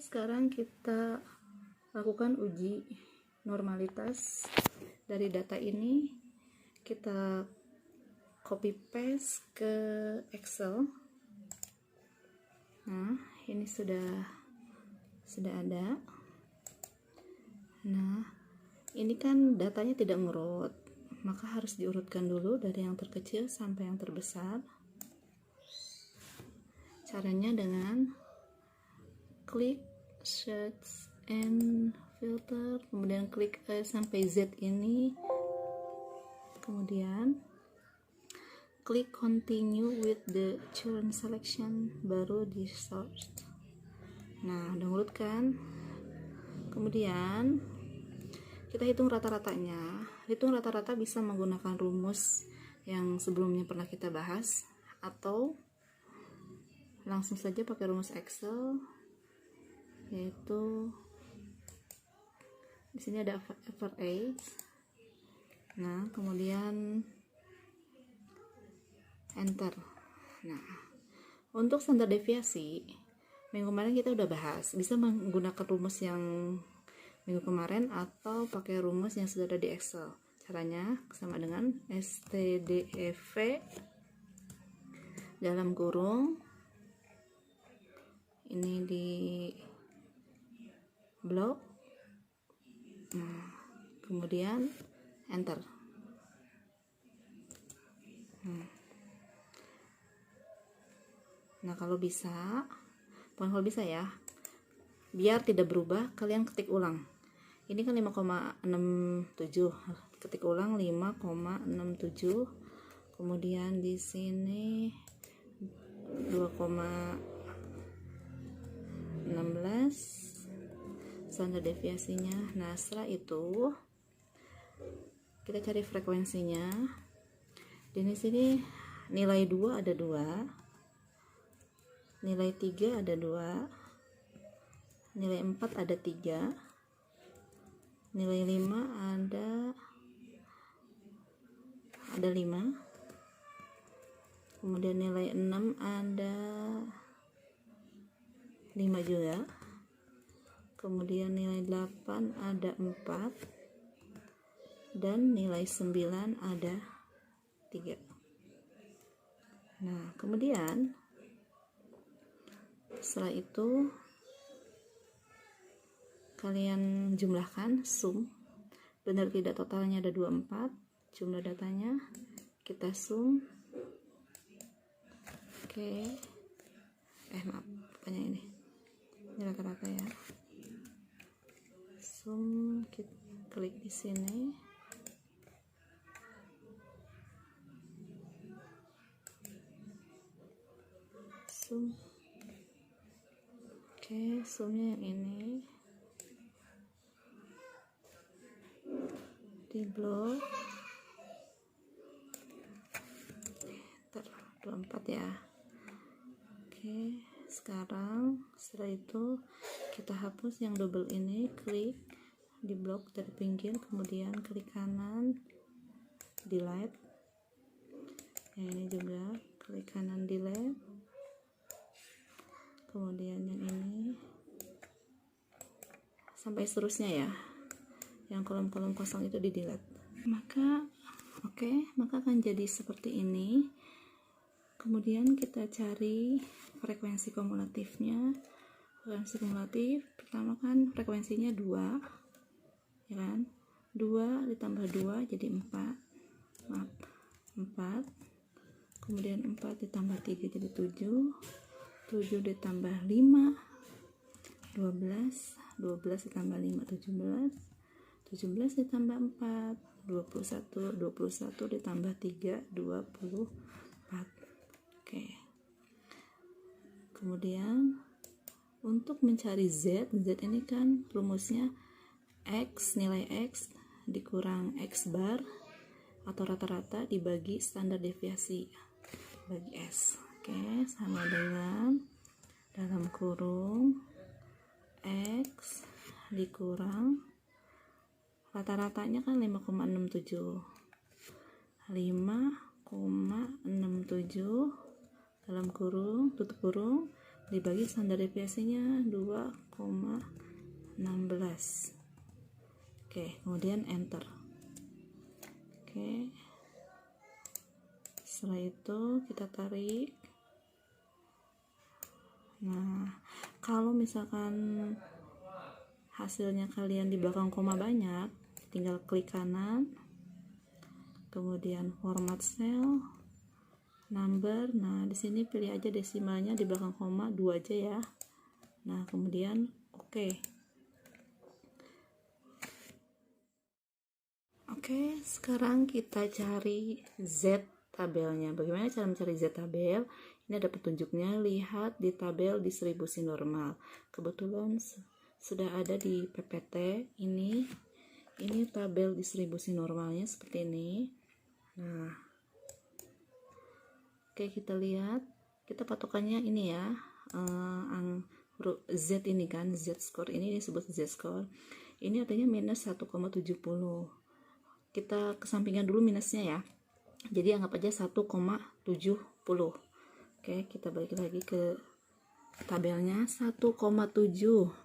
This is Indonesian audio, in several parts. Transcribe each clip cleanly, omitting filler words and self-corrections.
Sekarang kita lakukan uji normalitas dari data ini. Kita copy paste ke Excel. Nah, ini sudah ada. Nah, ini kan datanya tidak ngurut, maka harus diurutkan dulu dari yang terkecil sampai yang terbesar. Caranya dengan klik search and filter, kemudian klik sampai Z ini, kemudian klik continue with the current selection, baru di search. Nah, udah ngurut kan? Kemudian kita hitung rata-ratanya. Hitung rata-rata bisa menggunakan rumus yang sebelumnya pernah kita bahas, atau langsung saja pakai rumus Excel, yaitu di sini ada average. Nah, kemudian enter. Nah, untuk standar deviasi minggu kemarin kita udah bahas, bisa menggunakan rumus yang minggu kemarin atau pakai rumus yang sudah ada di Excel. Caranya sama dengan STDEV dalam kurung ini di blok, kemudian enter. Nah, kalau bisa, bukan kalau bisa ya, biar tidak berubah, kalian ketik ulang. Ini kan 5,67, ketik ulang 5,67, kemudian di sini 2,16 standar deviasinya. Nah, setelah itu kita cari frekuensinya. Di sini nilai 2 ada 2, nilai 3 ada 2, nilai 4 ada 3, nilai 5 ada 5, kemudian nilai 6 ada 5 juga, kemudian nilai 8 ada 4, dan nilai 9 ada 3. Nah, kemudian setelah itu kalian jumlahkan, sum, benar tidak totalnya ada 24, jumlah datanya kita sum. Oke. Maaf, pokoknya ini rata-rata ya. Sum, kita klik di sini. Sum. Oke, sumnya yang ini di blok 24 ya. Oke, sekarang setelah itu kita hapus yang double ini, klik di blok dari pinggir, kemudian klik kanan, delete. Yang ini juga klik kanan, delete. Kemudian yang ini sampai seterusnya ya, yang kolom-kolom kosong itu di delete. Maka akan jadi seperti ini. Kemudian kita cari frekuensi kumulatifnya. Frekuensi kumulatif pertama kan frekuensinya 2 ya kan, 2 ditambah 2 jadi 4, 4, kemudian 4 ditambah 3 jadi 7, 7 ditambah 5 12, 12 ditambah 5 17, 17 ditambah 4 21, 21 ditambah 3 24. Oke. Kemudian untuk mencari Z ini kan rumusnya X, nilai X dikurang X bar atau rata-rata dibagi standar deviasi bagi S. Oke, sama dengan dalam kurung X dikurang rata-ratanya kan 5,67, 5,67 dalam kurung, tutup kurung, dibagi standar deviasinya 2,16. Oke, kemudian enter. Oke, setelah itu kita tarik. Nah, kalau misalkan hasilnya kalian di belakang koma banyak, tinggal klik kanan, kemudian format cell, number. Nah, di sini pilih aja desimalnya di belakang koma 2 aja ya. Nah, kemudian oke. Oke, sekarang kita cari Z tabelnya. Bagaimana cara mencari Z tabel? Ini ada petunjuknya, lihat di tabel distribusi normal. Kebetulan sudah ada di PPT. Ini tabel distribusi normalnya seperti ini. Nah, oke, kita lihat, kita patokannya ini ya, Z ini kan, Z score ini disebut Z score. Ini artinya minus 1,70. Kita kesampingkan dulu minusnya ya, jadi anggap aja 1,70. Oke, kita balik lagi ke tabelnya. 1,7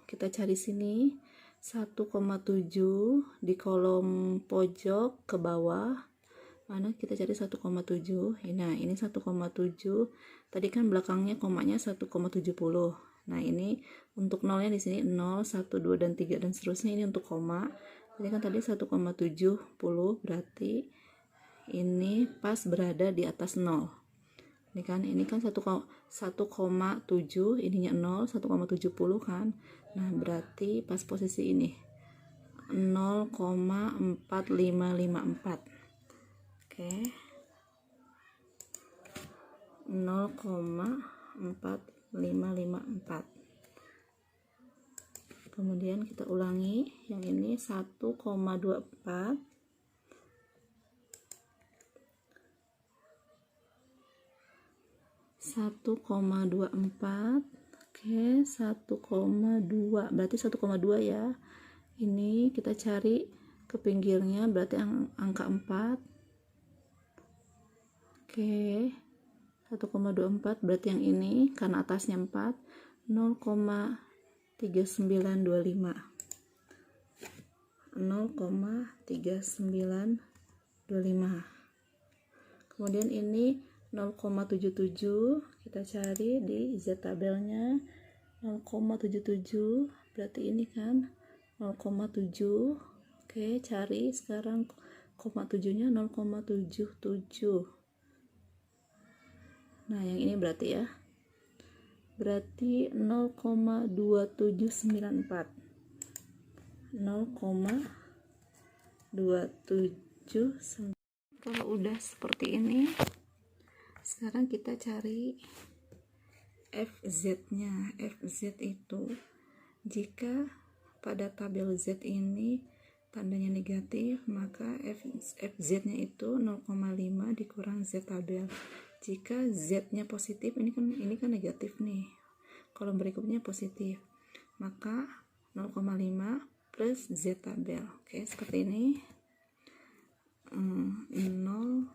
kita cari sini, 1,7 di kolom pojok ke bawah. Mana kita cari 1,7. Nah, ini 1,7. Tadi kan belakangnya komanya 1,70. Nah, ini untuk nolnya di sini 0, 1, 2 dan 3 dan seterusnya, ini untuk koma. Jadi kan tadi 1,70, berarti ini pas berada di atas 0. Ini kan 1,7, ininya 0, 1,70 kan. Nah, berarti pas posisi ini 0,4554. Oke. 0,4554. Kemudian kita ulangi yang ini 1,24, 1,24. Oke, 1,2, berarti 1,2 ya. Ini kita cari ke pinggirnya, berarti angka 4. Oke, 1,24 berarti yang ini, karena atasnya 4, 0,3925. 0,3925. Kemudian ini 0,77, kita cari di Z tabelnya 0,77, berarti ini kan 0,7. Oke, cari sekarang koma 7 nya 0,77. Nah, yang ini berarti ya, berarti 0,2794. 0,279. Kalau udah seperti ini, sekarang kita cari FZ-nya. FZ itu jika pada tabel Z ini tandanya negatif, maka FZ-nya itu 0,5 dikurang Z tabel. Jika Z-nya positif, ini kan negatif nih. Kolom berikutnya positif, maka 0,5 plus Z tabel. Oke, seperti ini. 0,5,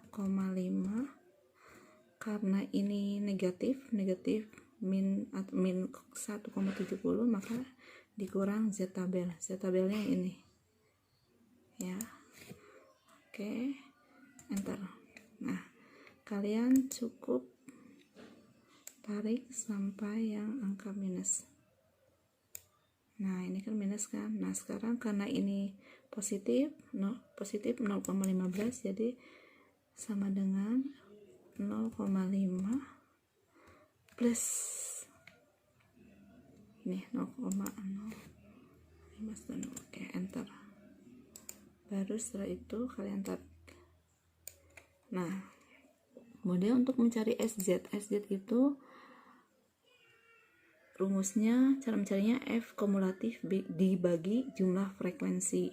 karena ini negatif min 1,70, maka dikurang Z tabel. Z tabelnya ini ya. Oke, enter. Nah, kalian cukup tarik sampai yang angka minus. Nah, ini kan minus kan. Nah, sekarang karena ini positif 0,15, jadi sama dengan 0,5 plus ini 0,0. Oke, enter. Baru setelah itu kalian tarik. Nah, kemudian untuk mencari SZ itu rumusnya, cara mencarinya F kumulatif dibagi jumlah frekuensi.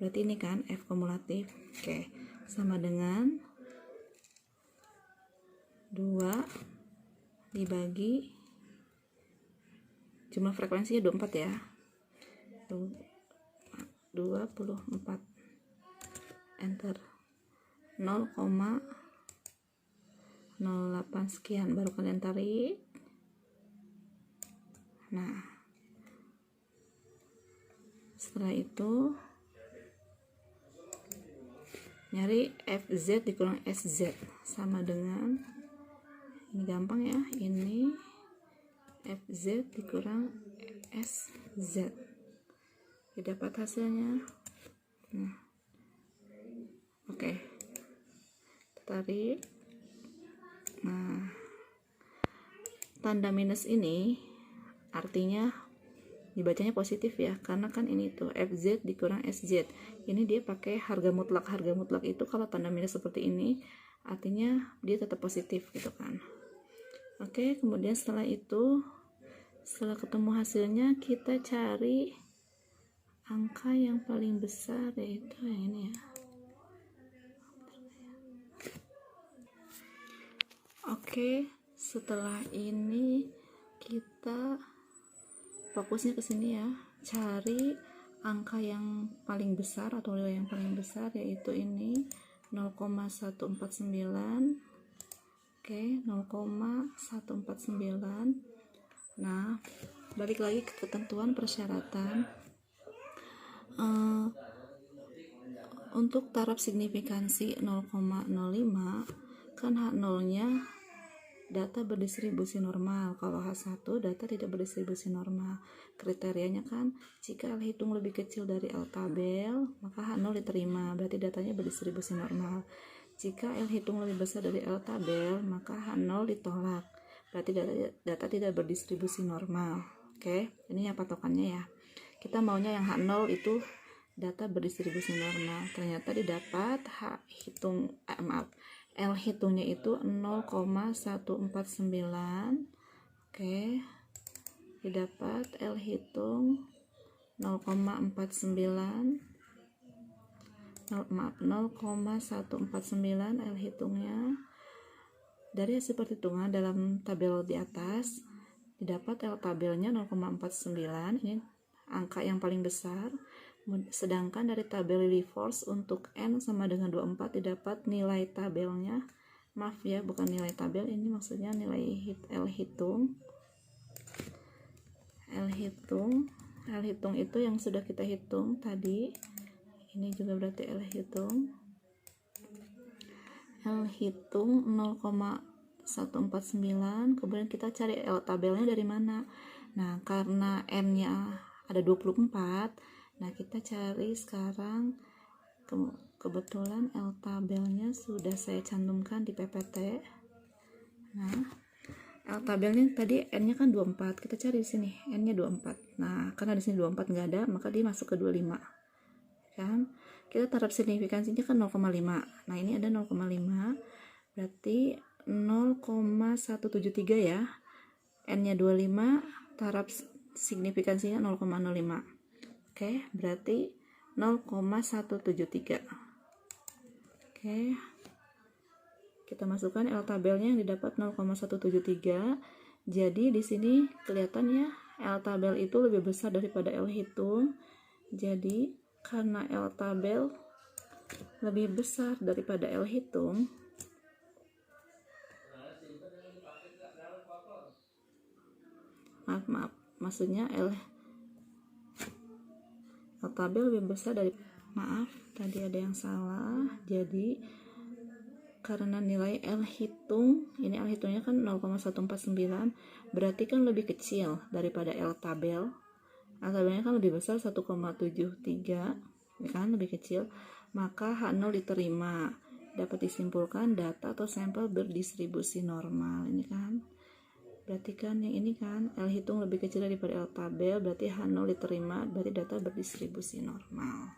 Berarti ini kan F kumulatif. Oke, sama dengan 2 dibagi jumlah frekuensinya 24 ya. 24. Enter. 0,08 sekian, baru kalian tarik. Nah, setelah itu nyari FZ dikurang SZ sama dengan, ini gampang ya, ini FZ dikurang SZ, didapat hasilnya. Nah, oke, tarik. Nah, tanda minus ini artinya dibacanya positif ya, karena kan ini tuh FZ dikurang SZ, ini dia pakai harga mutlak. Harga mutlak itu kalau tanda minus seperti ini artinya dia tetap positif gitu kan. Oke, kemudian setelah itu, setelah ketemu hasilnya, kita cari angka yang paling besar, yaitu yang ini ya. Oke, setelah ini kita fokusnya ke sini ya, cari angka yang paling besar atau nilai yang paling besar, yaitu ini 0,149. Oke, 0,149. Nah, balik lagi ke ketentuan persyaratan. Untuk taraf signifikansi 0,05 kan H0 nya data berdistribusi normal, kalau H1 data tidak berdistribusi normal. Kriterianya kan jika L hitung lebih kecil dari L tabel, maka H0 diterima, berarti datanya berdistribusi normal. Jika L hitung lebih besar dari L tabel, maka H0 ditolak, berarti data tidak berdistribusi normal. Oke, ini yang patokannya ya. Kita maunya yang H0 itu data berdistribusi normal. Ternyata didapat L hitungnya itu 0,149. Oke, didapat L hitung 0,149 L hitungnya. Dari hasil perhitungan dalam tabel di atas, didapat L tabelnya 0,49, ini angka yang paling besar. Sedangkan dari tabel Lilliefors untuk N sama dengan 24 didapat nilai tabelnya, maaf ya, bukan nilai tabel, ini maksudnya nilai L hitung. L hitung itu yang sudah kita hitung tadi, ini juga berarti L hitung 0,149. Kemudian kita cari L tabelnya dari mana. Nah, karena N nya ada 24, nah kita cari sekarang. Kebetulan L tabelnya sudah saya cantumkan di PPT. Nah, L tabelnya tadi N nya kan 24, kita cari di sini N nya 24. Nah, karena di sini 24 nggak ada, maka dia masuk ke 25 kan. Kita taraf signifikansinya kan 0,5. Nah, ini ada 0,5, berarti 0,173 ya. N nya 25, taraf signifikansinya 0,05. Oke, berarti 0,173. Oke, kita masukkan L tabelnya yang didapat 0,173. Jadi di sini kelihatan ya, L tabel itu lebih besar daripada L hitung. Jadi karena L tabel lebih besar daripada L hitung, maksudnya L tabel lebih besar dari, maaf tadi ada yang salah. Jadi karena nilai L hitung, ini L hitungnya kan 0,149, berarti kan lebih kecil daripada L tabel. L tabelnya kan lebih besar 1,73, ya kan, lebih kecil, maka H0 diterima. Dapat disimpulkan data atau sampel berdistribusi normal. Ini kan berarti kan yang ini kan L hitung lebih kecil daripada L tabel, berarti H0 diterima, berarti data berdistribusi normal.